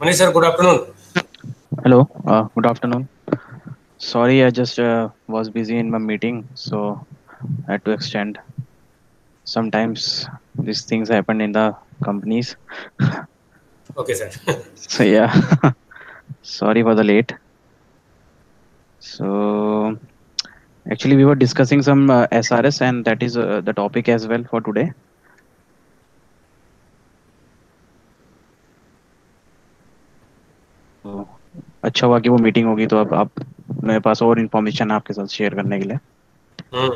Manish sir, good afternoon. Hello, good afternoon. Sorry, I just was busy in my meeting, so I had to extend. Sometimes these things happen in the companies. Okay, sir. So yeah, sorry for the late. So actually, we were discussing some SRS, and that is the topic as well for today. तो अच्छा हुआ कि वो meeting होगी, तो अब आप मेरे पास और इन्फॉर्मेशन आपके साथ शेयर करने के लिए. Hmm.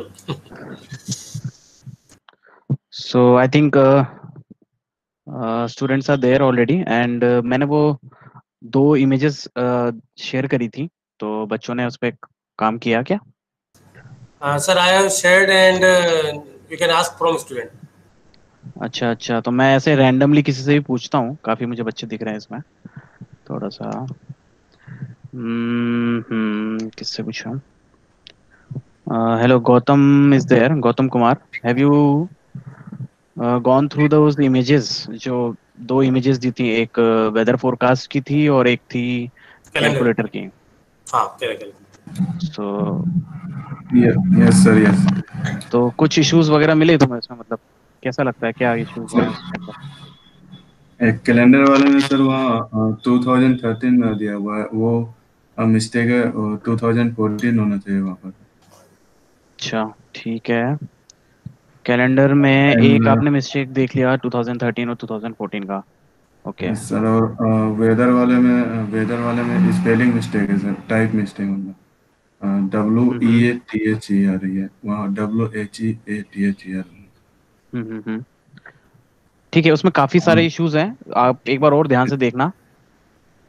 So I think students are there already and मैंने वो दो इमेजेस शेयर करी थी, तो बच्चों ने उस पर काम किया क्या? Sir, I have shared and you can ask from student. अच्छा अच्छा, तो मैं ऐसे रैंडमली किसी से भी पूछता हूँ. काफी मुझे बच्चे दिख रहे हैं इसमें. थोड़ा सा किससे पूछूं? Hello, Gautam is there. Gautam Kumar, have you gone through those images? जो दो इमेजेस दी थी, एक वेदर फोरकास्ट की थी और एक थी Calendar. कैलकुलेटर की. हाँ, calendar. So yes sir yes. तो कुछ इश्यूज वगैरह मिले तुम्हें इसमें? मतलब कैसा लगता है, क्या इश्यूज हैं उसके अंदर? एक कैलेंडर वाले में सर वहाँ 2013 में दिया हुआ है वो मिस्टेक है। 2014 होना चाहिए वहाँ पर। अच्छा, ठीक है. कैलेंडर में एक एंड आपने मिस्टेक देख लिया 2013 और 2014 का. ओके. सर और वेदर वाले में स्पेलिंग मिस्टेक है सर, टाइप मिस्टेक मतलब हम्म WEATHE आ रही है, वहाँ WHEATHE आ रही है। हम्म हम्म हम्म. ठीक है, उसमें काफी सारे इश्यूज हैं. आप एक बार और ध्यान से देखना.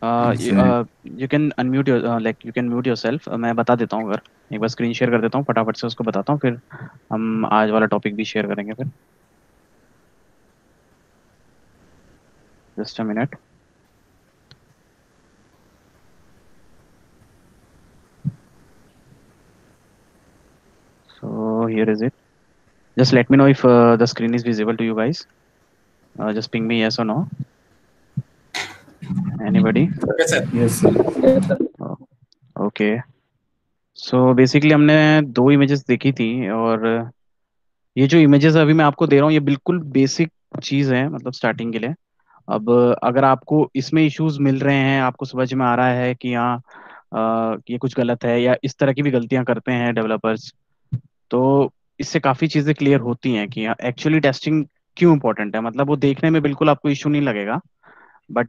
सही। You can unmute your like you can mute yourself. मैं बता देता हूँ. अगर एक बार स्क्रीन शेयर कर देता हूँ फटाफट से, उसको बताता हूँ, फिर हम आज वाला टॉपिक भी शेयर करेंगे. फिर just a minute. So here is it. Just let me know if the screen is visible to you guys. Just ping me yes or no. Anybody? Yes, sir. Yes sir. Oh, okay. So basically हमने दो images देखी थी, और ये जो images अभी मैं आपको दे रहा हूँ, ये बिल्कुल बेसिक चीज़ है, मतलब स्टार्टिंग के लिए. अब अगर आपको इसमें इश्यूज मिल रहे हैं, आपको समझ में आ रहा है कि हाँ ये कुछ गलत है, या इस तरह की भी गलतियां करते हैं डेवलपर्स, तो इससे काफ़ी चीज़ें क्लियर होती हैं कि एक्चुअली टेस्टिंग क्यों इम्पोर्टेंट है. मतलब वो देखने में बिल्कुल आपको इशू नहीं लगेगा, बट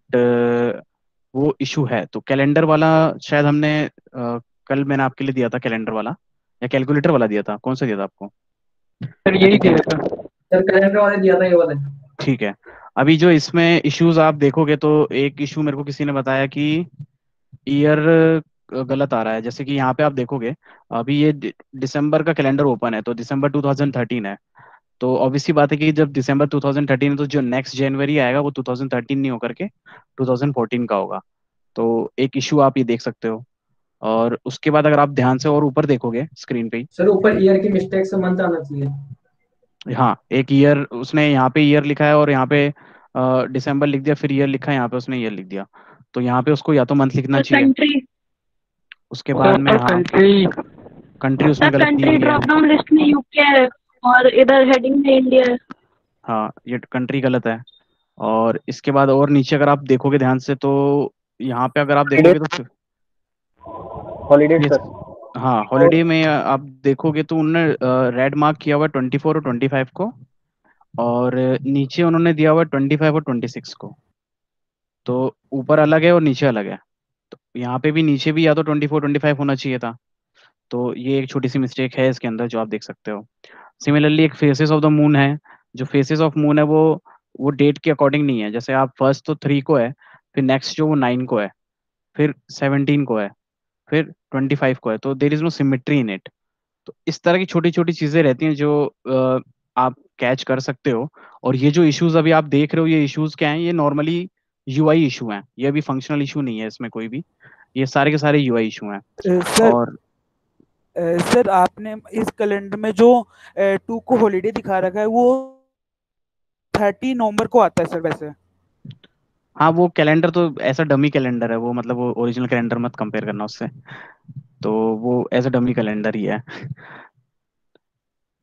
वो इशू है. तो कैलेंडर वाला शायद हमने कल मैंने आपके लिए दिया था कैलेंडर वाला, या कैलकुलेटर वाला दिया था? कौन सा दिया था आपको? सर आई यही थिंक दिया था सर, कैलेंडर वाले दिया था ये वाला। ठीक है. अभी जो इसमें इश्यूज आप देखोगे, तो एक इशू मेरे को किसी ने बताया कि ईयर गलत आ रहा है. जैसे कि यहाँ पे आप देखोगे, अभी ये दिसंबर का कैलेंडर ओपन है, तो दिसंबर 2013 है. तो ऑब्वियस सी बात है कि जब दिसंबर 2013 है, तो जो नेक्स्ट जनवरी आएगा वो 2013 नहीं होकर के 2014 का होगा. तो एक इशू आप ये देख सकते हो. और उसके बाद अगर आप ध्यान से और ऊपर देखोगे स्क्रीन पे ही, सर ऊपर ईयर की मिस्टेक से मंथ आना चाहिए। हाँ, एक ईयर उसने यहाँ पे ईयर लिखा है, और यहाँ पे दिसंबर लिख दिया, फिर ईयर लिखा है यहाँ पे, उसने ईयर लिख दिया. तो यहाँ पे उसको या तो मंथ लिखना सर चाहिए. कंट्री उसके बाद में सर हाँ, कंट्री कंट्री सर उसने गलत दी कंट्री हुई है. ड्रॉप डाउन लिस्ट में यूके है और इधर हेडिंग में इंडिया है। हाँ, ये कंट्री गलत है. और इसके बाद और नीचे अगर आप देखोगे ध्यान से, तो यहाँ पे अगर आप देखोगे तो हॉलीडेज ये, सर। हाँ, हॉलीडे में आप देखोगे तो उन्होंने रेड मार्क किया हुआ है 24 और 25 को, और नीचे उन्होंने दिया हुआ है 25 और 26 को. तो ऊपर अलग है और नीचे अलग है. तो यहाँ पे भी नीचे भी या तो 24 25 होना चाहिए था. तो ये एक छोटी सी मिस्टेक है इसके अंदर, जो आप देख सकते हो. सिमिलरली एक फेसेस ऑफ द मून है. जो फेसेस ऑफ मून है वो डेट के अकॉर्डिंग नहीं है. जैसे आप फर्स्ट तो 3 को है, फिर नेक्स्ट जो वो 9 को है, फिर 17 को है, फिर 25 को है. तो there is no symmetry in it. तो इस तरह की छोटी छोटी चीजें रहती हैं जो आप कैच कर सकते हो. और ये जो इश्यूज अभी आप देख रहे हो, ये इश्यूज क्या हैं? ये नॉर्मली यूआई इशू हैं. ये अभी फंक्शनल इशू नहीं है इसमें कोई भी. ये सारे के सारे यूआई इशू हैं. सर और सर आपने इस कैलेंडर में जो 2 को हॉलीडे दिखा रखा है वो 30 नवंबर को आता है सर वैसे। हाँ वो कैलेंडर तो ऐसा डमी कैलेंडर है वो, मतलब वो ओरिजिनल कैलेंडर मत कंपेयर करना उससे। तो वो एज अ डमी कैलेंडर ही है।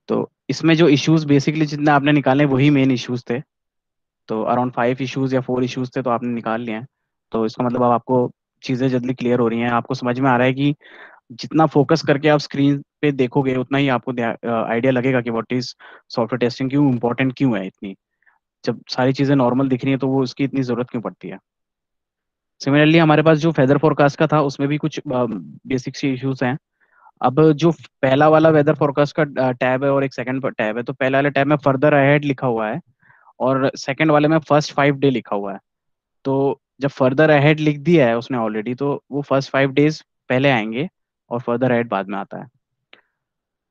तो इसमें जो इश्यूज बेसिकली जितने आपने निकाले वही मेन इश्यूज थे। तो अराउंड 5 इश्यूज या 4 इश्यूज थे, तो आपने निकाल लिए हैं। तो इसका मतलब अब आपको चीज़ें जल्दी क्लियर हो रही हैं, आपको समझ में आ रहा है कि जितना फोकस करके आप स्क्रीन पे देखोगे उतना ही आपको आइडिया लगेगा कि व्हाट इज सॉफ्टवेयर टेस्टिंग, क्यों इम्पोर्टेंट क्यों है इतनी। जब सारी चीज़ें नॉर्मल दिख रही हैं तो वो उसकी इतनी ज़रूरत क्यों पड़ती है। सिमिलरली हमारे पास जो वेदर फोरकास्ट का था उसमें भी कुछ बेसिक सी इश्यूज हैं। अब जो पहला वाला वेदर फोरकास्ट का टैब है और एक सेकंड टैब है, तो पहले वाले टैब में फर्दर अहेड लिखा हुआ है और सेकंड वाले में फर्स्ट 5 डे लिखा हुआ है। तो जब फर्दर अहेड लिख दिया है उसने ऑलरेडी, तो वो फर्स्ट 5 डेज पहले आएंगे और फर्दर अहेड बाद में आता है।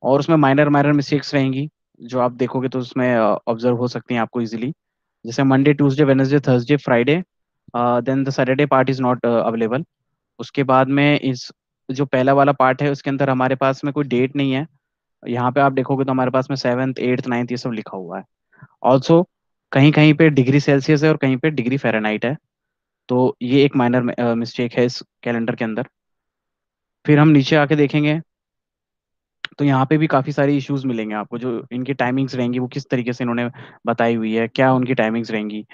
और उसमें माइनर माइनर मिस्टेक्स रहेंगी जो आप देखोगे तो उसमें ऑब्जर्व हो सकती हैं आपको इजीली। जैसे Monday Tuesday Wednesday Thursday Friday, then the Saturday part is not available. उसके बाद में इस जो पहला वाला पार्ट है उसके अंदर हमारे पास में कोई डेट नहीं है। यहाँ पे आप देखोगे तो हमारे पास में 7th 8th 9th ये सब लिखा हुआ है। ऑल्सो कहीं कहीं पे डिग्री सेल्सियस है और कहीं पे डिग्री फ़ारेनहाइट है। तो ये एक माइनर मिस्टेक है इस कैलेंडर के अंदर। फिर हम नीचे आके देखेंगे तो यहाँ पे भी काफ़ी सारी इश्यूज मिलेंगे आपको। जो इनकी टाइमिंग्स रहेंगी वो किस तरीके से इन्होंने बताई हुई है, क्या उनकी टाइमिंग्स रहेंगी।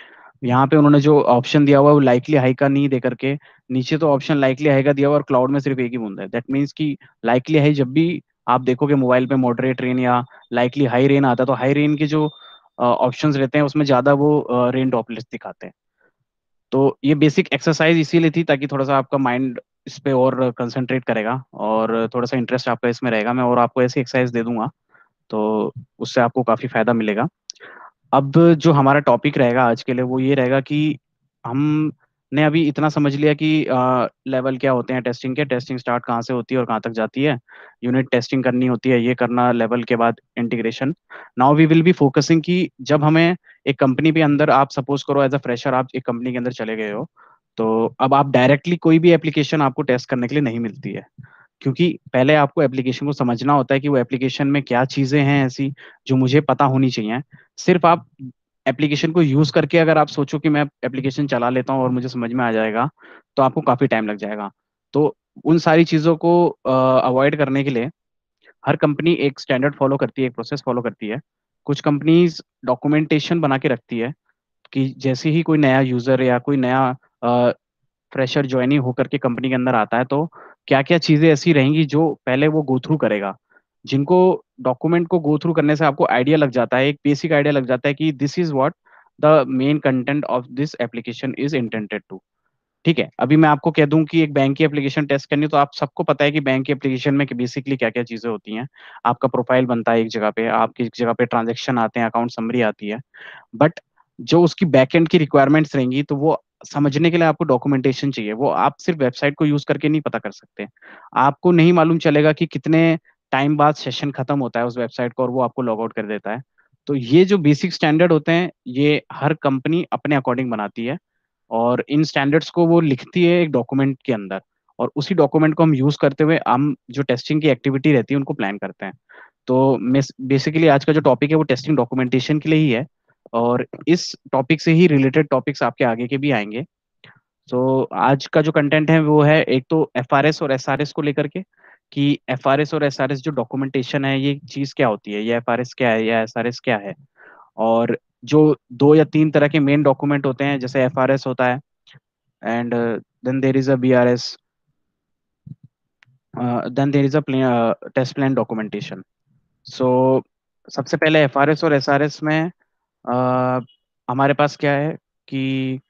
यहाँ पे उन्होंने जो ऑप्शन दिया हुआ है वो लाइकली हाई का नहीं दे करके नीचे तो ऑप्शन लाइकली हाई का दिया हुआ है और क्लाउड में सिर्फ एक ही बूंदा है। दैट मीन्स कि लाइकली हाई जब भी आप देखोगे मोबाइल पे मॉडरेट रेन या लाइकली हाई रेन आता है, तो हाई रेन के जो ऑप्शंस रहते हैं उसमें ज़्यादा वो रेन ड्रॉपलेट्स दिखाते हैं। तो ये बेसिक एक्सरसाइज इसीलिए थी ताकि थोड़ा सा आपका माइंड इस पे और कंसंट्रेट करेगा और थोड़ा सा इंटरेस्ट आपका इसमें रहेगा। मैं और आपको ऐसी एक्सरसाइज दे दूंगा तो उससे आपको काफ़ी फायदा मिलेगा। अब जो हमारा टॉपिक रहेगा आज के लिए वो ये रहेगा कि हमने अभी इतना समझ लिया कि लेवल क्या होते हैं टेस्टिंग के, टेस्टिंग स्टार्ट कहाँ से होती है और कहाँ तक जाती है, यूनिट टेस्टिंग करनी होती है, ये करना लेवल के बाद integration. Now we will be focusing कि जब हमें एक कंपनी के अंदर, आप सपोज करो एज अ फ्रेशर आप एक कंपनी के अंदर चले गए हो, तो अब आप डायरेक्टली कोई भी एप्लीकेशन आपको टेस्ट करने के लिए नहीं मिलती है। क्योंकि पहले आपको एप्लीकेशन को समझना होता है कि वो एप्लीकेशन में क्या चीज़ें हैं ऐसी जो मुझे पता होनी चाहिए। सिर्फ आप एप्लीकेशन को यूज़ करके अगर आप सोचो कि मैं एप्लीकेशन चला लेता हूँ और मुझे समझ में आ जाएगा, तो आपको काफ़ी टाइम लग जाएगा। तो उन सारी चीज़ों को अवॉइड करने के लिए हर कंपनी एक स्टैंडर्ड फॉलो करती है, एक प्रोसेस फॉलो करती है। कुछ कंपनीज डॉक्यूमेंटेशन बना के रखती है कि जैसे ही कोई नया यूज़र या कोई नया फ्रेशर ज्वाइनिंग होकर के कंपनी के अंदर आता है, तो क्या क्या चीज़ें ऐसी रहेंगी जो पहले वो गो थ्रू करेगा। जिनको डॉक्यूमेंट को गो थ्रू करने से आपको आइडिया लग जाता है, एक बेसिक आइडिया लग जाता है कि this is what the main content of this application is intended to. ठीक है, अभी मैं आपको कह दूं कि एक बैंक की एप्लीकेशन टेस्ट करनी है, तो आप सबको पता है कि बैंक की एप्लीकेशन में बेसिकली क्या क्या चीज़ें होती हैं। आपका प्रोफाइल बनता है एक जगह पे, आपकी एक जगह पे ट्रांजेक्शन आते हैं, अकाउंट समरी आती है। बट जो उसकी बैकएंड की रिक्वायरमेंट्स रहेंगी तो वो समझने के लिए आपको डॉक्यूमेंटेशन चाहिए। वो आप सिर्फ वेबसाइट को यूज करके नहीं पता कर सकते। आपको नहीं मालूम चलेगा कि कितने टाइम बाद सेशन खत्म होता है उस वेबसाइट का और वो आपको लॉग आउट कर देता है। तो ये जो बेसिक स्टैंडर्ड होते हैं ये हर कंपनी अपने अकॉर्डिंग बनाती है और इन स्टैंडर्ड्स को वो लिखती है एक डॉक्यूमेंट के अंदर, और उसी डॉक्यूमेंट को हम यूज करते हुए हम जो टेस्टिंग की एक्टिविटी रहती है उनको प्लान करते हैं। तो बेसिकली आज का जो टॉपिक है वो टेस्टिंग डॉक्यूमेंटेशन के लिए ही है और इस टॉपिक से ही रिलेटेड टॉपिक्स आपके आगे के भी आएंगे। तो आज का जो कंटेंट है वो है एक तो एफआरएस और एसआरएस को लेकर के, कि एफआरएस और एसआरएस जो डॉक्यूमेंटेशन है ये चीज क्या होती है, ये एफआरएस क्या है या एसआरएस क्या है। और जो 2 या 3 तरह के मेन डॉक्यूमेंट होते हैं, जैसे एफआरएस होता है and then there is a BRS, then there is a test plan documentation. So सबसे पहले एफआरएस और एसआरएस में हमारे पास क्या है कि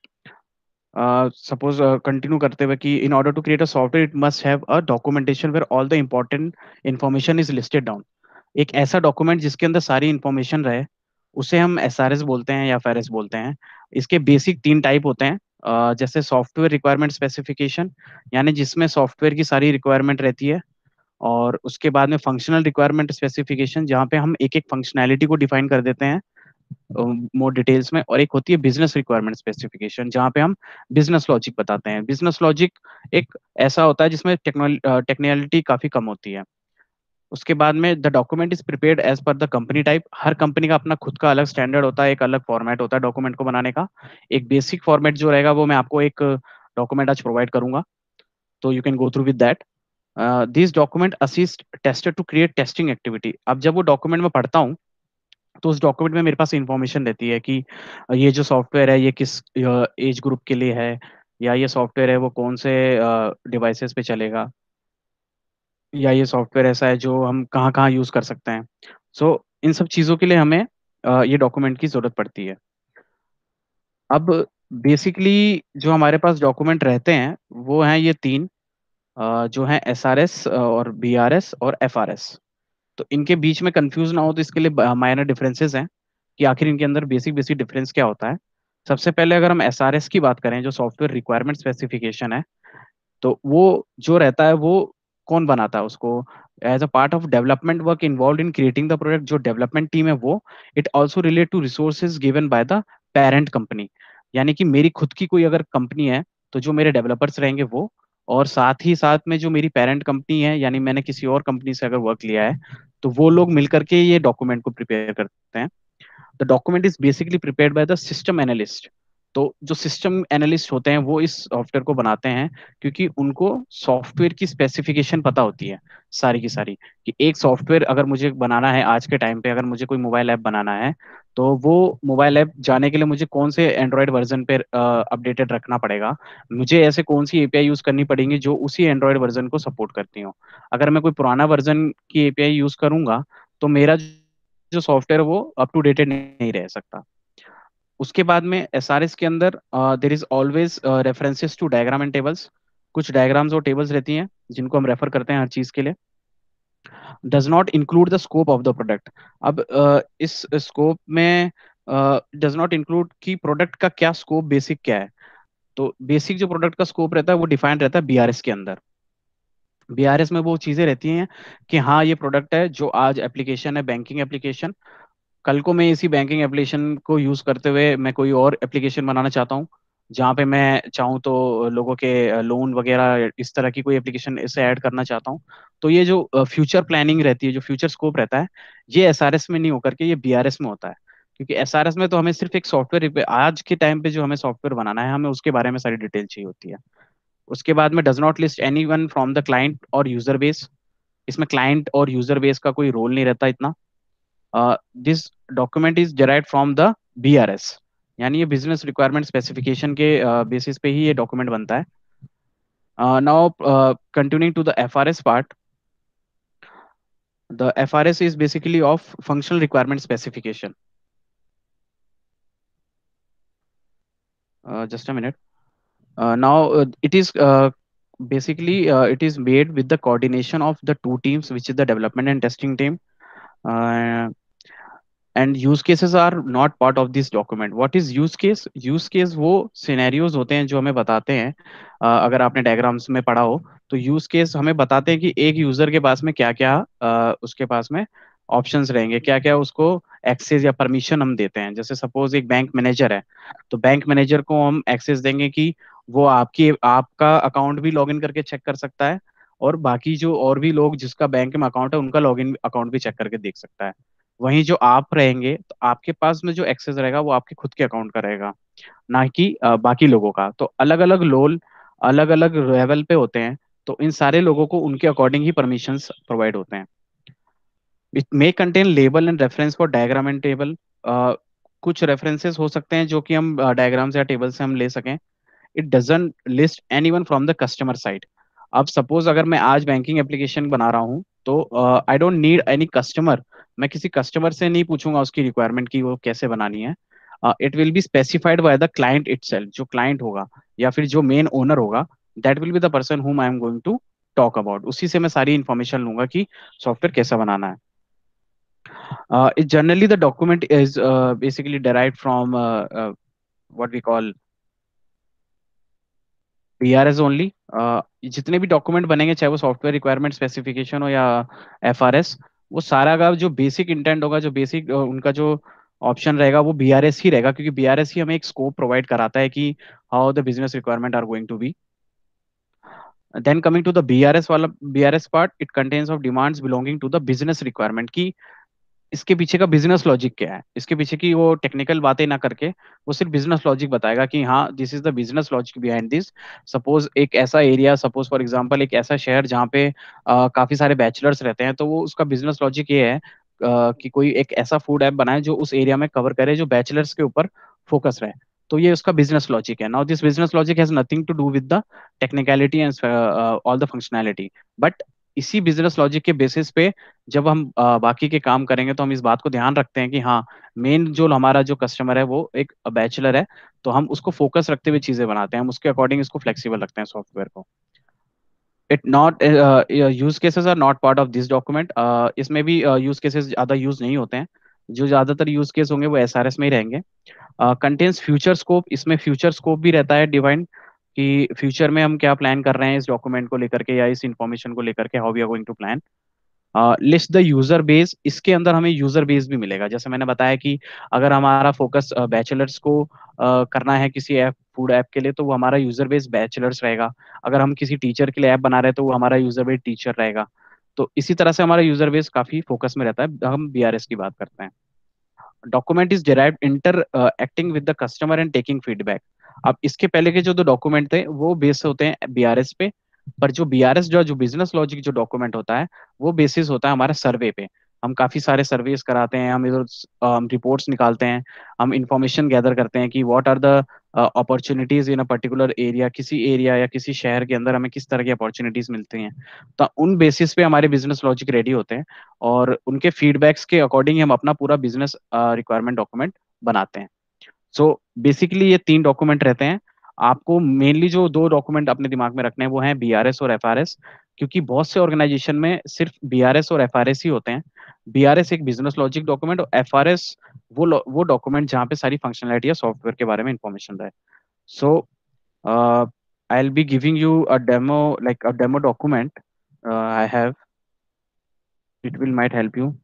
सपोज कंटिन्यू करते हुए कि in order to create a software it must have a documentation where all the important information is listed down. एक ऐसा डॉक्यूमेंट जिसके अंदर सारी इंफॉर्मेशन रहे उसे हम एसआरएस बोलते हैं या एफआरएस बोलते हैं। इसके बेसिक 3 टाइप होते हैं। जैसे सॉफ्टवेयर रिक्वायरमेंट स्पेसिफिकेशन, यानी जिसमें सॉफ्टवेयर की सारी रिक्वायरमेंट रहती है। और उसके बाद में फंक्शनल रिक्वायरमेंट स्पेसिफिकेशन, जहाँ पे हम एक एक फंक्शनैलिटी को डिफाइन कर देते हैं मोर डिटेल्स में। और एक होती है बिजनेस रिक्वायरमेंट स्पेसिफिकेशन, जहाँ पे हम बिजनेस लॉजिक बताते हैं। बिजनेस लॉजिक एक ऐसा होता है जिसमें टेक्निकलिटी काफी कम होती है। उसके बाद में the document is prepared as per the company type. हर कंपनी का अपना खुद का अलग स्टैंडर्ड होता है, एक अलग फॉर्मेट होता है डॉक्यूमेंट को बनाने का। एक बेसिक फॉर्मेट जो रहेगा वो मैं आपको एक डॉक्यूमेंट आज प्रोवाइड करूंगा, तो you can go through with that. This document assist tester to create testing activity. अब जब वो डॉक्यूमेंट में पढ़ता हूँ तो उस डॉक्यूमेंट में मेरे पास इंफॉर्मेशन रहती है कि ये जो सॉफ्टवेयर है ये किस एज ग्रुप के लिए है, या ये सॉफ्टवेयर है वो कौन से डिवाइसेस पे चलेगा, या ये सॉफ्टवेयर ऐसा है जो हम कहाँ कहाँ यूज़ कर सकते हैं। सो इन सब चीज़ों के लिए हमें ये डॉक्यूमेंट की ज़रूरत पड़ती है। अब बेसिकली जो हमारे पास डॉक्यूमेंट रहते हैं वो हैं ये तीन, जो हैं एसआरएस और बीआरएस और एफआरएस। तो इनके बीच में कंफ्यूज ना हो तो इसके लिए माइनर डिफरेंसेस हैं कि आखिर इनके अंदर बेसिक बेसिक डिफरेंस क्या होता है। सबसे पहले अगर हम एसआरएस की बात करें, जो सॉफ्टवेयर रिक्वायरमेंट स्पेसिफिकेशन है, तो वो जो रहता है वो कौन बनाता है उसको? As a part of development work involve in creating the product, जो डेवलपमेंट टीम है वो, it also relate to resources given by the parent company. यानी कि मेरी खुद की कोई अगर कंपनी है तो जो मेरे डेवलपर्स रहेंगे वो, और साथ ही साथ में जो मेरी पेरेंट कंपनी है यानी मैंने किसी और कंपनी से अगर वर्क लिया है, तो वो लोग मिलकर के ये डॉक्यूमेंट को प्रिपेयर करते हैं। The document is basically prepared by the system analyst. तो जो सिस्टम एनालिस्ट होते हैं वो इस सॉफ्टवेयर को बनाते हैं, क्योंकि उनको सॉफ्टवेयर की स्पेसिफिकेशन पता होती है सारी की सारी, कि एक सॉफ्टवेयर अगर मुझे बनाना है आज के टाइम पे, अगर मुझे कोई मोबाइल ऐप बनाना है, तो वो मोबाइल ऐप जाने के लिए मुझे कौन से एंड्रॉयड वर्जन पे अपडेटेड रखना पड़ेगा, मुझे ऐसे कौन सी एपीआई यूज करनी पड़ेंगी जो उसी एंड्रॉयड वर्जन को सपोर्ट करती हो। अगर मैं कोई पुराना वर्जन की एपीआई यूज करूंगा तो मेरा जो सॉफ्टवेयर वो अप टू डेटेड नहीं रह सकता। उसके बाद में एसआरएस के अंदर there is always references to diagram and tables. कुछ डायग्राम्स और टेबल्स रहती हैं जिनको हम रेफर करते हैं हर चीज के लिए। Does not include the scope of the product. अब इस स्कोप में डज नॉट इंक्लूड कि प्रोडक्ट का क्या स्कोप, बेसिक क्या है। तो बेसिक जो प्रोडक्ट का स्कोप रहता है वो डिफाइंड रहता है बीआरएस के अंदर। बीआरएस में वो चीजें रहती हैं कि हाँ ये प्रोडक्ट है जो आज एप्लीकेशन है बैंकिंग एप्लीकेशन, कल को मैं इसी बैंकिंग एप्लीकेशन को यूज करते हुए मैं कोई और एप्लीकेशन बनाना चाहता हूँ, जहाँ पे मैं चाहूँ तो लोगों के लोन वगैरह इस तरह की कोई एप्लीकेशन इसे ऐड करना चाहता हूँ। तो ये जो फ्यूचर प्लानिंग रहती है, जो फ्यूचर स्कोप रहता है, ये एसआरएस में नहीं होकर के ये बीआरएस में होता है। क्योंकि एसआरएस में तो हमें सिर्फ एक सॉफ्टवेयर, आज के टाइम पे जो हमें सॉफ्टवेयर बनाना है हमें उसके बारे में सारी डिटेल चाहिए होती है। उसके बाद में does not list any one from the client और यूजर बेस। इसमें क्लाइंट और यूजर बेस का कोई रोल नहीं रहता इतना। This document is derived from the BRS, यानी ये बिजनेस रिक्वायरमेंट स्पेसिफिकेशन के बेसिस पे ही ये डॉक्यूमेंट बनता है। Now continuing to the FRS part, the FRS is basically of functional requirement specification. Just a minute. Now it is basically it is made with the coordination of the two teams, which is the development and testing team. Uh, and use cases are not part of this document. What is use case? Use case वो scenarios होते हैं जो हमें बताते हैं, अगर आपने diagrams में पढ़ा हो तो यूज केस हमें बताते हैं कि एक यूजर के पास में क्या क्या उसके पास में ऑप्शंस रहेंगे, क्या क्या उसको एक्सेस या परमिशन हम देते हैं। जैसे सपोज एक बैंक मैनेजर है, तो बैंक मैनेजर को हम एक्सेस देंगे कि वो आपका अकाउंट भी लॉगिन करके चेक कर सकता है, और बाकी जो और भी लोग जिसका बैंक में अकाउंट है उनका लॉगिन अकाउंट भी चेक करके देख सकता है। वहीं जो आप रहेंगे तो आपके पास में जो एक्सेस रहेगा वो आपके खुद के अकाउंट का रहेगा, ना कि बाकी लोगों का। तो अलग अलग लोल अलग अलग लेवल पे होते हैं, तो इन सारे लोगों को उनके अकॉर्डिंग ही परमिशंस प्रोवाइड होते हैं। It may contain label and reference for diagram and table. कुछ रेफरेंसेस हो सकते हैं जो कि हम डायग्राम्स या टेबल से हम ले सकें। It doesn't list anyone from the customer side. अब सपोज अगर मैं आज बैंकिंग एप्लीकेशन बना रहा हूँ तो I don't need any customer. मैं किसी कस्टमर से नहीं पूछूंगा उसकी रिक्वायरमेंट की वो कैसे बनानी है। It will be specified by the client itself. जो क्लाइंट होगा या फिर जो मेन ओनर होगा, that will be the person whom I am going to talk about. उसी से मैं सारी इन्फॉर्मेशन लूंगा कि सॉफ्टवेयर कैसा बनाना है। Generally the document is basically derived from what we call BRS only. जितने भी डॉक्यूमेंट बनेंगे चाहे वो सॉफ्टवेयर रिक्वायरमेंट स्पेसिफिकेशन हो या एफआरएस, वो सारा का जो बेसिक इंटेंट होगा, जो बेसिक उनका जो ऑप्शन रहेगा वो बीआरएस ही रहेगा, क्योंकि बीआरएस ही हमें एक स्कोप प्रोवाइड कराता है कि how the business requirement are going to be. Then coming to the BRS वाला BRS part, it contains of demands belonging to the business requirement, की इसके पीछे का बिजनेस लॉजिक क्या है, इसके पीछे की वो टेक्निकल बातें ना करके वो सिर्फ बिजनेस लॉजिक बताएगा कि हाँ this is the business logic behind this. Suppose एक ऐसा एरिया, सपोज फॉर एग्जांपल एक ऐसा शहर जहाँ पे काफी सारे बैचलर्स रहते हैं, तो वो उसका बिजनेस लॉजिक ये है कि कोई एक ऐसा फूड ऐप बनाए जो उस एरिया में कवर करे, जो बैचलर्स के ऊपर फोकस रहे। तो ये उसका बिजनेस लॉजिक है। Now this business logic has nothing to do with the technicality and all the functionality, but इसी बिजनेस लॉजिक के बेसिस पे जब हम बाकी के काम करेंगे तो हम इस बात को ध्यान रखते हैं कि हाँ मेन जो हमारा जो कस्टमर है वो एक बैचलर है, तो हम उसको फोकस रखते हुए चीजें बनाते हैं, हम उसके अकॉर्डिंग इसको फ्लेक्सिबल रखते हैं सॉफ्टवेयर को। It not use cases are not part of this document, इसमें भी यूज केसेस ज्यादा यूज नहीं होते हैं, जो ज्यादातर यूज केस होंगे वो SRS में ही रहेंगे। कंटेन्स फ्यूचर स्कोप, इसमें फ्यूचर स्कोप भी रहता है डिफाइंड कि फ्यूचर में हम क्या प्लान कर रहे हैं इस डॉक्यूमेंट को लेकर के या इस इंफॉर्मेशन को लेकर के, how we are going to plan. List the user base, इसके अंदर हमें यूजर बेस भी मिलेगा। जैसे मैंने बताया कि अगर हमारा फोकस बैचलर्स को करना है किसी ऐप फूड ऐप के लिए, तो वो हमारा यूजर बेस बैचलर्स रहेगा। अगर हम किसी टीचर के लिए ऐप बना रहे हैं तो वो हमारा यूजर बेस टीचर रहेगा। तो इसी तरह से हमारा यूजर बेस काफी फोकस में रहता है। हम BRS की बात करते हैं। Document is derived inter acting with the customer and taking feedback. अब इसके पहले के जो दो डॉक्यूमेंट थे वो बेस होते हैं BRS पे, पर जो BRS जो बिजनेस लॉजिक जो डॉक्यूमेंट होता है वो बेसिस होता है हमारा सर्वे पे। हम काफी सारे सर्वेस कराते हैं, हम इधर रिपोर्ट्स निकालते हैं, हम इंफॉर्मेशन गैदर करते हैं कि what are the opportunities in a particular area, किसी एरिया या किसी शहर के अंदर हमें किस तरह की अपॉर्चुनिटीज मिलती हैं। तो उन बेसिस पे हमारे बिजनेस लॉजिक रेडी होते हैं और उनके फीडबैक्स के अकॉर्डिंग हम अपना पूरा बिजनेस रिक्वायरमेंट डॉक्यूमेंट बनाते हैं। सो बेसिकली ये 3 डॉक्यूमेंट रहते हैं। आपको मेनली जो 2 डॉक्यूमेंट अपने दिमाग में रखने हैं वो हैं BRS और FRS, क्योंकि बहुत से ऑर्गेनाइजेशन में सिर्फ BRS और FRS ही होते हैं। BRS एक बिजनेस लॉजिक डॉक्यूमेंट और FRS वो डॉक्यूमेंट जहाँ पे सारी फंक्शनलिटी या सॉफ्टवेयर के बारे में इंफॉर्मेशन रहे। So I will be giving you a demo, like a demo document I have, it will might help you.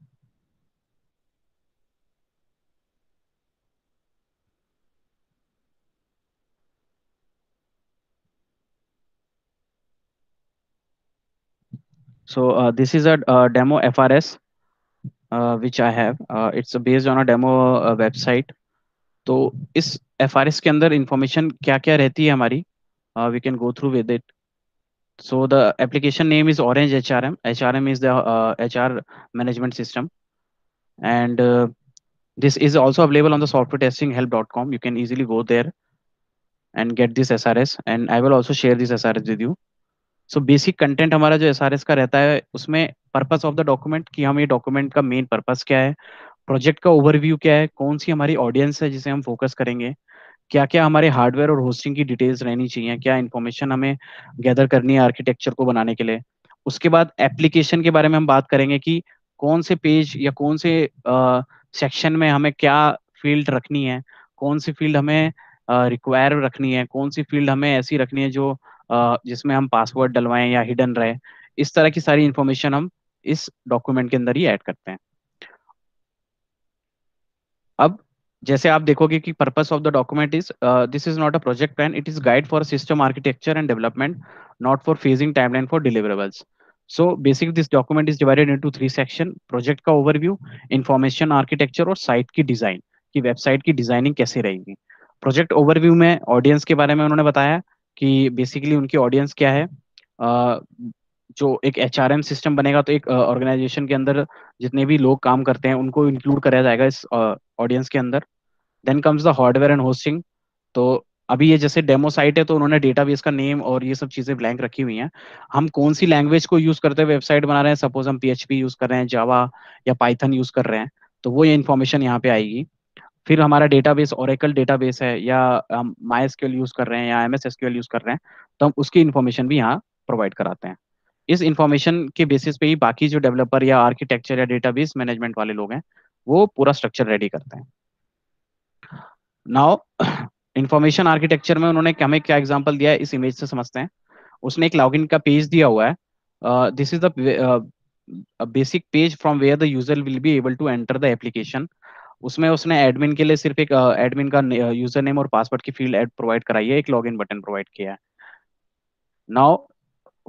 So this is a demo FRS which I have. It's based on a demo website. तो इस FRS के अंदर information क्या क्या रहती है हमारी, we can go through with it. So the application name is Orange HRM. HRM is the HR management system, and this is also available on the softwaretestinghelp.com. You can easily go there and get this SRS, and I will also share this SRS with you. So basic content हमारा जो SRS का रहता है उसमें purpose of the document, कि हम ये document का मेन पर्पस क्या है, प्रोजेक्ट का ओवरव्यू क्या है, कौन सी हमारी ऑडियंस है जिसे हम फोकस करेंगे, क्या क्या हमारे हार्डवेयर और होस्टिंग की डिटेल्स रहनी चाहिए, क्या इन्फॉर्मेशन हमें गैदर करनी है आर्किटेक्चर को बनाने के लिए। उसके बाद एप्लीकेशन के बारे में हम बात करेंगे कि कौन से पेज या कौन से सेक्शन में हमें क्या फील्ड रखनी है, कौन सी फील्ड हमें रिक्वायर रखनी है, कौन सी फील्ड हमें ऐसी रखनी है जो जिसमें हम पासवर्ड डलवाएं या हिडन रहे। इस तरह की सारी इंफॉर्मेशन हम इस डॉक्यूमेंट के अंदर ही ऐड करते हैं। अब जैसे आप देखोगे कि purpose of the document is this is not a project plan, it is guide for system architecture and development, not for phasing timeline for deliverables. So basic this document is divided into 3 section: project का overview, information architecture और site की design, की website की designing कैसे रहेगी। Project overview में audience के बारे में उन्होंने बताया कि बेसिकली उनकी ऑडियंस क्या है। जो एक HRM सिस्टम बनेगा तो एक ऑर्गेनाइजेशन के अंदर जितने भी लोग काम करते हैं उनको इंक्लूड कराया जाएगा इस ऑडियंस के अंदर। Then comes the hardware and hosting. तो अभी ये जैसे डेमो साइट है तो उन्होंने डेटाबेस का नेम और ये सब चीजें ब्लैंक रखी हुई हैं। हम कौन सी लैंग्वेज को यूज करते हुए वेबसाइट बना रहे हैं, सपोज हम PHP यूज कर रहे हैं, जावा या पाइथन यूज कर रहे हैं, तो वो ये इन्फॉर्मेशन यहाँ पे आएगी। फिर हमारा डेटाबेस ओरेकल डेटाबेस है या हम MySQL यूज कर रहे हैं या MS SQL यूज कर रहे हैं, तो हम उसकी इन्फॉर्मेशन भी यहाँ प्रोवाइड कराते हैं। इस इंफॉर्मेशन के बेसिस पे ही बाकी जो डेवलपर या आर्किटेक्चर या डेटाबेस मैनेजमेंट वाले लोग हैं वो पूरा स्ट्रक्चर रेडी करते हैं। नाउ इंफॉर्मेशन आर्किटेक्चर में उन्होंने हमें क्या एग्जांपल दिया है इस इमेज से समझते हैं। उसने एक लॉगिन का पेज दिया हुआ है, this is the basic page from where the user will be able to enter the application. उसमें उसने एडमिन के लिए सिर्फ एक एडमिन का यूजर नेम और पासवर्ड की फील्ड प्रोवाइड कराई है, एक लॉगिन बटन प्रोवाइड किया है। नाउ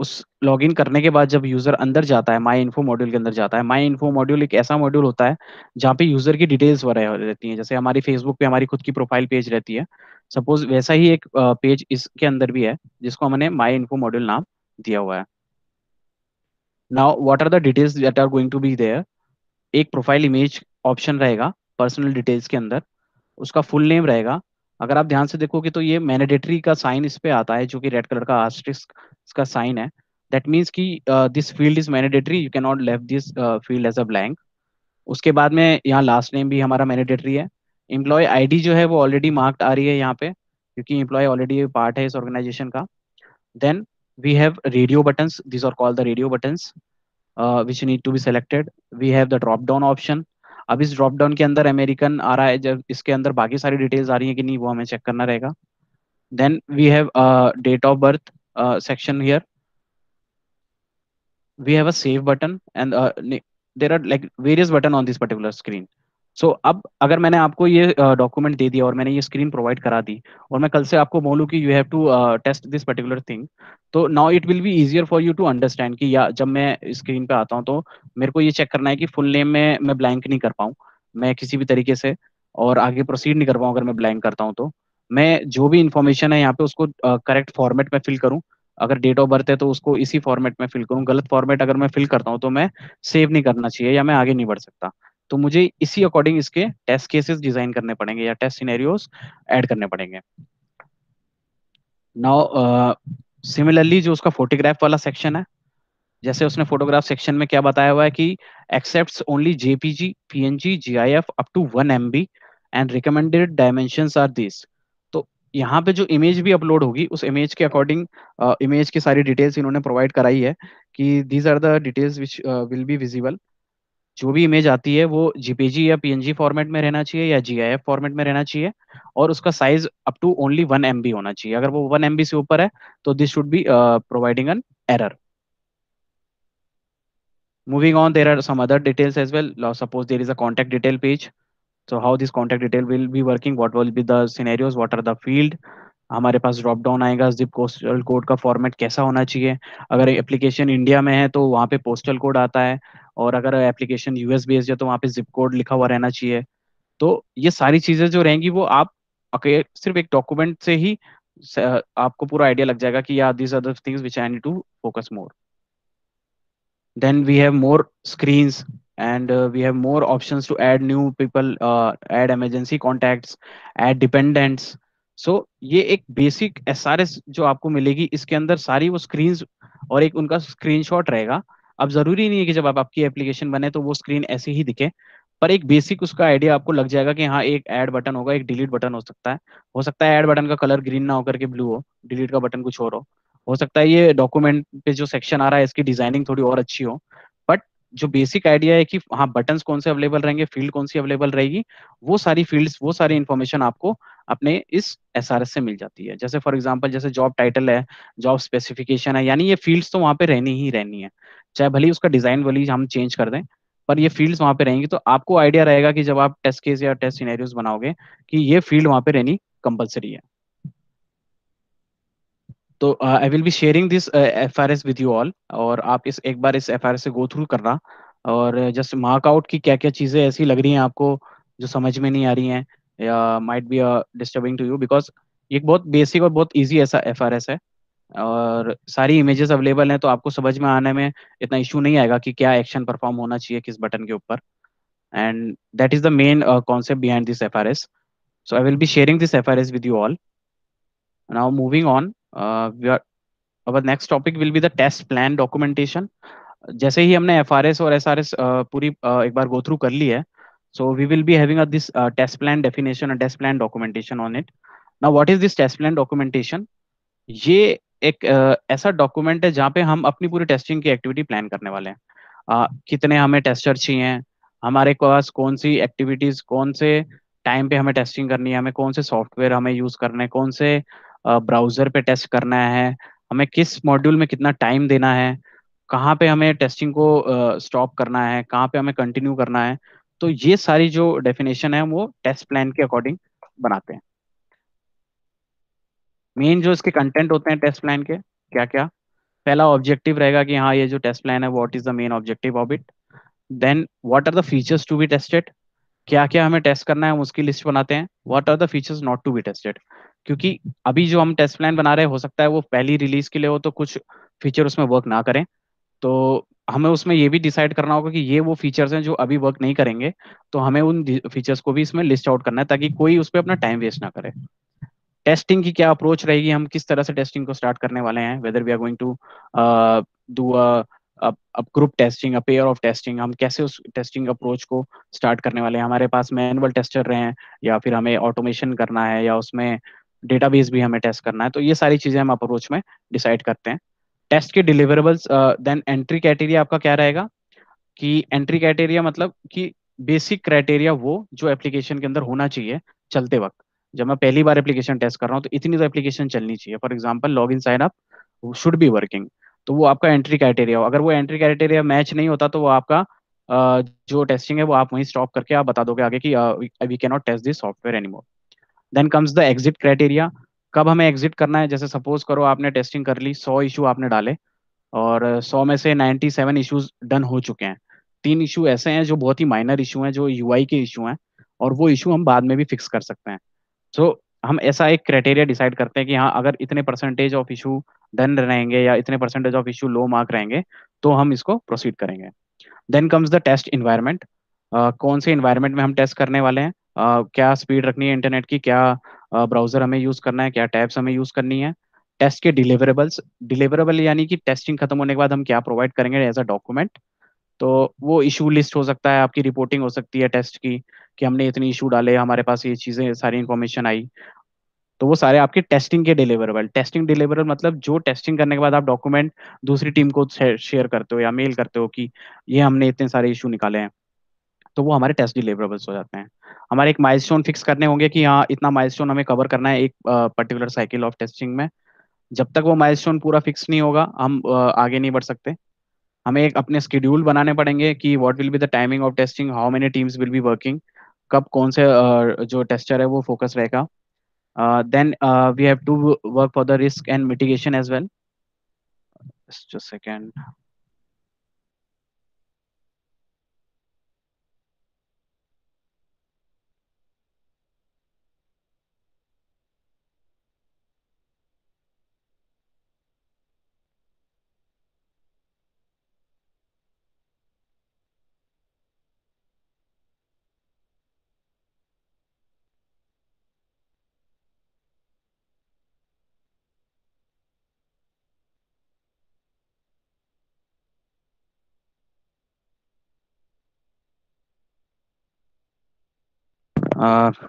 उस लॉगिन करने के बाद जब यूजर अंदर जाता है, माई इन्फो मॉड्यूल के अंदर जाता है, माई इन्फो मॉड्यूल एक ऐसा मॉड्यूल होता है जहाँ पे यूजर की डिटेल्स वगैरह रहती हैं। जैसे हमारी फेसबुक पे हमारी खुद की प्रोफाइल पेज रहती है, सपोज वैसा ही एक पेज इसके अंदर भी है जिसको हमने माई इन्फो मॉड्यूल नाम दिया हुआ है। Now what are the details that are going to be there. एक प्रोफाइल इमेज ऑप्शन रहेगा पर्सनल डिटेल्स के अंदर, उसका फुल नेम रहेगा। अगर आप ध्यान से देखोगे तो ये मैंडेटरी का साइन इस पे आता है, जो कि रेड कलर का आस्टरिस्क का साइन है। दैट मीन्स कि this field is mandatory, you can not left this field as a blank. उसके बाद में यहाँ लास्ट नेम भी हमारा मैंडेटरी है। एम्प्लॉय आईडी जो है वो ऑलरेडी मार्क्ड आ रही है यहाँ पे, क्योंकि एम्प्लॉय ऑलरेडी पार्ट है इस ऑर्गेनाइजेशन का। Then we have radio buttons, this are called the radio buttons which need to be selected. We have the drop down option. अब इस ड्रॉप डाउन के अंदर अमेरिकन आ रहा है, जब इसके अंदर बाकी सारी डिटेल्स आ रही है कि नहीं वो हमें चेक करना रहेगा। Then we have date of birth section here. we have a save button and there are like various button on this particular screen. So अब अगर मैंने आपको ये डॉक्यूमेंट दे दिया और मैंने ये स्क्रीन प्रोवाइड करा दी और मैं कल से आपको बोलूँ कि you have to test this particular thing, तो now it will be easier for you to understand कि या जब मैं स्क्रीन पे आता हूँ तो मेरे को ये चेक करना है कि फुल नेम में मैं ब्लैंक नहीं कर पाऊँ मैं किसी भी तरीके से, और आगे प्रोसीड नहीं कर पाऊँ अगर मैं ब्लैंक करता हूँ तो मैं जो भी इन्फॉर्मेशन है यहाँ पे उसको करेक्ट फॉर्मेट में फिल करूँ। अगर डेट ऑफ बर्थ है तो उसको इसी फॉर्मेट में फिल करूँ, गलत फॉर्मेट अगर मैं फिल करता हूँ तो मैं सेव नहीं करना चाहिए या मैं आगे नहीं बढ़ सकता। तो मुझे इसी अकॉर्डिंग इसके टेस्ट केसेस डिजाइन करने पड़ेंगे या टेस्ट सिनेरियोस ऐड करने पड़ेंगे। नाउ सिमिलरली जो उसका फोटोग्राफ वाला सेक्शन है, जैसे उसने फोटोग्राफ सेक्शन में क्या बताया हुआ है कि accepts only JPG, PNG, GIF up to 1 MB and recommended dimensions are this. तो यहाँ पे जो इमेज भी अपलोड होगी उस इमेज के अकॉर्डिंग इमेज की सारी डिटेल्स इन्होंने प्रोवाइड कराई है कि these are the details which will be visible. जो भी इमेज आती है वो जीपीजी या पीएनजी फॉर्मेट में रहना चाहिए या जीआईएफ फॉर्मेट में रहना चाहिए, और उसका size up to only 1 MB होना चाहिए। अगर वो 1 MB से ऊपर है तो this should be providing an error. Moving on, there are some other details as well. Now, suppose there is a contact detail page. So how this contact detail will be working, what will be the scenarios, what are the field। हमारे पास drop down आएगा, zip postal code का format कैसा होना चाहिए। अगर application India में है तो वहाँ पे पोस्टल कोड आता है, और अगर एप्लीकेशन यूएस बेस्ड है तो वहाँ पे जिप कोड लिखा हुआ रहना चाहिए। तो ये सारी चीजें जो रहेंगी वो आप सिर्फ एक डॉक्यूमेंट से ही आपको पूरा आइडिया लग जाएगा कि या these are the things which I need to focus more. Then we have more screens, and we have more options to add new people, add emergency contacts, add dependents. So ये एक basic SRS जो आपको मिलेगी, इसके अंदर सारी वो screens और एक उनका स्क्रीनशॉट रहेगा। अब जरूरी नहीं है कि जब आप आपकी एप्लीकेशन बने तो वो स्क्रीन ऐसे ही दिखे, पर एक बेसिक उसका आइडिया आपको लग जाएगा कि हाँ एक ऐड बटन होगा, एक डिलीट बटन हो सकता है ऐड बटन का कलर ग्रीन ना होकर के ब्लू हो, डिलीट का बटन कुछ और हो सकता है ये डॉक्यूमेंट पे जो सेक्शन आ रहा है इसकी डिजाइनिंग थोड़ी और अच्छी हो, बट जो बेसिक आइडिया है कि हाँ बटन्स कौन से अवेलेबल रहेंगे, फील्ड कौन सी अवेलेबल रहेगी, वो सारी फील्ड्स वो सारी इंफॉर्मेशन आपको अपने इस एसआरएस से मिल जाती है। जैसे फॉर एग्जांपल जैसे जॉब टाइटल है, जॉब स्पेसिफिकेशन है, यानी ये फील्ड्स तो वहाँ पे रहनी ही रहनी है, चाहे भले ही उसका डिजाइन वाली हम चेंज कर दें, पर ये फील्ड्स वहाँ पे रहेंगी। तो आपको आइडिया रहेगा कि जब आप टेस्ट केस या टेस्ट सिनेरियोस बनाओगे कि ये फील्ड वहाँ पे रहनी कंपलसरी है। तो आई will be sharing this FRS with you all, और आप इस एक बार इस एफआरएस से गो थ्रू करना, और जस्ट मार्क आउट की क्या क्या चीज़ें ऐसी लग रही हैं आपको जो समझ में नहीं आ रही हैं या might be disturbing to you, because ये एक बहुत बेसिक और बहुत इजी ऐसा एफआरएस है, और सारी इमेजेस अवेलेबल हैं तो आपको समझ में आने में इतना इशू नहीं आएगा कि क्या एक्शन परफॉर्म होना चाहिए किस बटन के ऊपर, and that is the main concept behind this FRS. So I will be sharing this FRS with you all. Now moving on, our next topic will be the test plan documentation. जैसे ही हमने FRS और SRS पूरी एक बार go through कर ली है, so we will be having this test plan definition and test plan documentation on it. Now what is this test plan documentation? ये एक ऐसा डॉक्यूमेंट है जहाँ पे हम अपनी पूरी टेस्टिंग की एक्टिविटी प्लान करने वाले हैं। कितने हमें टेस्टर चाहिए, हमारे पास कौन सी एक्टिविटीज कौन से टाइम पे हमें टेस्टिंग करनी है, हमें कौन से सॉफ्टवेयर हमें यूज करना है, कौन से ब्राउजर पे टेस्ट करना है, हमें किस मॉड्यूल में कितना टाइम देना है, कहाँ पे हमें टेस्टिंग को स्टॉप करना है, कहाँ पे हमें कंटिन्यू करना है। तो ये सारी जो डेफिनेशन है वो टेस्ट प्लान के अकॉर्डिंग बनाते हैं। मेन जो इसके कंटेंट होते हैं टेस्ट प्लान के क्या क्या, पहला ऑब्जेक्टिव रहेगा कि हाँ ये जो टेस्ट प्लान है what is the main objective of it. Then what are the features to be tested, क्या क्या हमें टेस्ट करना है हम उसकी लिस्ट बनाते हैं। What are the features not to be tested, क्योंकि अभी जो हम टेस्ट प्लान बना रहे हैं हो सकता है वो पहली रिलीज के लिए हो तो कुछ फीचर उसमें वर्क ना करें। तो हमें उसमें ये भी डिसाइड करना होगा कि ये वो फीचर्स हैं जो अभी वर्क नहीं करेंगे, तो हमें उन फीचर्स को भी इसमें लिस्ट आउट करना है ताकि कोई उस पर अपना टाइम वेस्ट ना करे। टेस्टिंग की क्या अप्रोच रहेगी, हम किस तरह से टेस्टिंग को स्टार्ट करने वाले हैं, whether we are going to do a group testing, a pair of testing, हम कैसे उस टेस्टिंग अप्रोच को स्टार्ट करने वाले हैं। हमारे पास मैनुअल टेस्टर रहे हैं या फिर हमें ऑटोमेशन करना है या उसमें डेटाबेस भी हमें टेस्ट करना है, तो ये सारी चीजें हम अप्रोच में डिसाइड करते हैं। टेस्ट के डिलीवरेबल्स, देन एंट्री क्राइटेरिया आपका क्या रहेगा कि एंट्री क्राइटेरिया मतलब कि बेसिक क्राइटेरिया वो जो एप्लीकेशन के अंदर होना चाहिए चलते वक्त। जब मैं पहली बार एप्लीकेशन टेस्ट कर रहा हूँ तो इतनी तो एप्लीकेशन चलनी चाहिए। For example log in sign up should be working, तो वो आपका एंट्री क्राइटेरिया हो। अगर वो एंट्री क्राइटेरिया मैच नहीं होता तो वो आपका जो टेस्टिंग है वो आप वहीं स्टॉप करके आप बता दोगे आगे कि we can not test this software anymore. Then comes the exit criteria, कब हमें एग्जिट करना है। जैसे सपोज करो आपने टेस्टिंग कर ली, 100 इशू आपने डाले और 100 में से 97 इश्यूज डन हो चुके हैं। 3 इशू ऐसे हैं जो बहुत ही माइनर इशू हैं, जो यूआई के इशू हैं, और वो इशू हम बाद में भी फिक्स कर सकते हैं। सो हम ऐसा एक क्राइटेरिया डिसाइड करते हैं कि हाँ अगर इतने परसेंटेज ऑफ इशू डन रहेंगे या इतने percentage of issue low mark रहेंगे तो हम इसको प्रोसीड करेंगे। Then comes the test environment, कौन से इन्वायरमेंट में हम टेस्ट करने वाले हैं, क्या स्पीड रखनी है इंटरनेट की, क्या ब्राउजर हमें यूज करना है, क्या टैब्स हमें यूज करनी है। टेस्ट के डिलीवरेबल्स, डिलीवरेबल यानी कि टेस्टिंग खत्म होने के बाद हम क्या प्रोवाइड करेंगे एज अ डॉक्यूमेंट। तो वो इशू लिस्ट हो सकता है, आपकी रिपोर्टिंग हो सकती है टेस्ट की कि हमने इतने इशू डाले, हमारे पास ये चीजें सारी इंफॉर्मेशन आई। तो वो सारे आपके टेस्टिंग के डिलीवरेबल। टेस्टिंग डिलीवरेबल मतलब जो टेस्टिंग करने के बाद आप डॉक्यूमेंट दूसरी टीम को शेयर करते हो या मेल करते हो कि ये हमने इतने सारे इशू निकाले हैं, तो वो हमारे टेस्ट डिलीवरेबल्स हो जाते हैं। हमारे एक माइलस्टोन फिक्स करने होंगे कि हाँ इतना माइलस्टोन हमें कवर करना है एक पर्टिकुलर साइकिल ऑफ टेस्टिंग में। जब तक वो माइलस्टोन पूरा फिक्स नहीं होगा हम आगे नहीं बढ़ सकते। हमें एक अपने शेड्यूल बनाने पड़ेंगे कि what will be the timing of testing, how many teams will be working, कब कौन से जो टेस्टर है वो फोकस रहेगा। Then we have to work for the risk and mitigation as well. Just a second.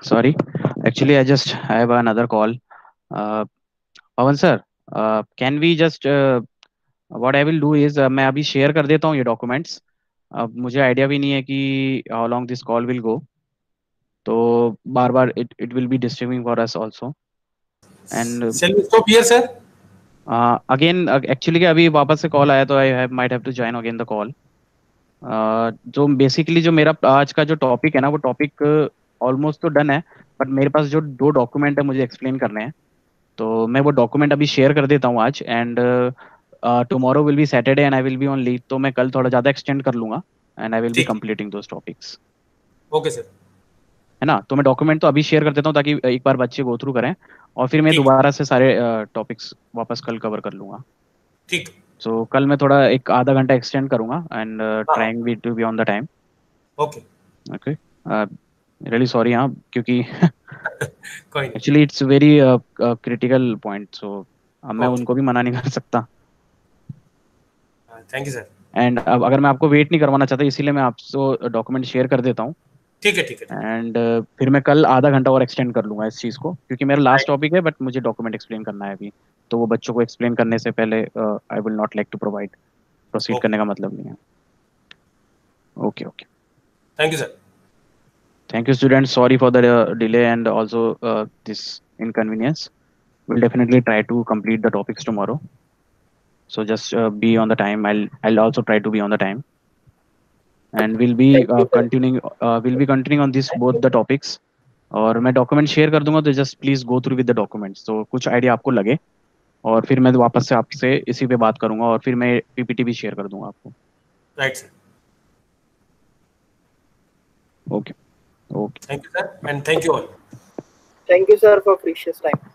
Sorry, actually I just have another call. Pawan sir, can we just what I will do is मैं अभी share कर देता हूँ ये documents. अब मुझे idea भी नहीं है कि how long this call will go, तो बार बार it it will be disturbing for us also. And Shall we stop here, sir? Again actually क्या अभी वापस से कॉल आया तो I have might have to join again the call. जो बेसिकली जो मेरा आज का जो टॉपिक है ना वो टॉपिक ऑलमोस्ट तो डन है, बट मेरे पास जो 2 डॉक्यूमेंट है मुझे एक्सप्लेन करने हैं, तो मैं वो डॉक्यूमेंट अभी शेयर कर देता हूँ आज। And tomorrow will be Saturday and I will be on leave, तो मैं कल थोड़ा ज़्यादा एक्सटेंड कर लूंगा एंड आई विल बी ठीक, completing those topics. Okay sir, है ना, तो मैं डॉक्यूमेंट तो अभी शेयर कर देता हूँ ताकि एक बार बच्चे गो थ्रू करें और फिर मैं ठीक, दोबारा से सारे टॉपिक्स वापस कल कवर कर लूंगा। ठीक, सो कल मैं थोड़ा एक आधा घंटा एक्सटेंड करूंगा एंड हाँ, trying be to be on the time. Okay, okay, really sorry हाँ, क्योंकि कोई नहीं, actually it's very critical point, so अब मैं ओके, उनको भी मना नहीं कर सकता। थैंक यू सर, एंड अब अगर मैं आपको वेट नहीं करवाना चाहता इसीलिए मैं आपसे डॉक्यूमेंट शेयर कर देता हूँ। ठीक है, ठीक है, ठीक एंड फिर मैं कल आधा घंटा और एक्सटेंड कर लूंगा इस चीज़ को, क्योंकि मेरा लास्ट है, टॉपिक है बट मुझे डॉक्यूमेंट एक्सप्लेन करना है अभी, तो वो बच्चों को एक्सप्लेन करने से पहले I will not like to provide, proceed okay, करने का मतलब नहीं है। Okay okay, thank you sir, thank you student, sorry for the delay and also this inconvenience. We'll definitely try to complete the topics tomorrow. So just be on the time. I'll also try to be on the time, and we'll be continuing on this both the topics. और मैं document share कर दूंगा तो just please go through with the documents, तो कुछ idea आपको लगे और फिर मैं वापस से आपसे इसी पे बात करूंगा और फिर मैं पीपीटी भी शेयर कर दूंगा आपको। Right, sir. Okay okay. Thank you, sir, and thank you all. Thank you, sir, for precious time.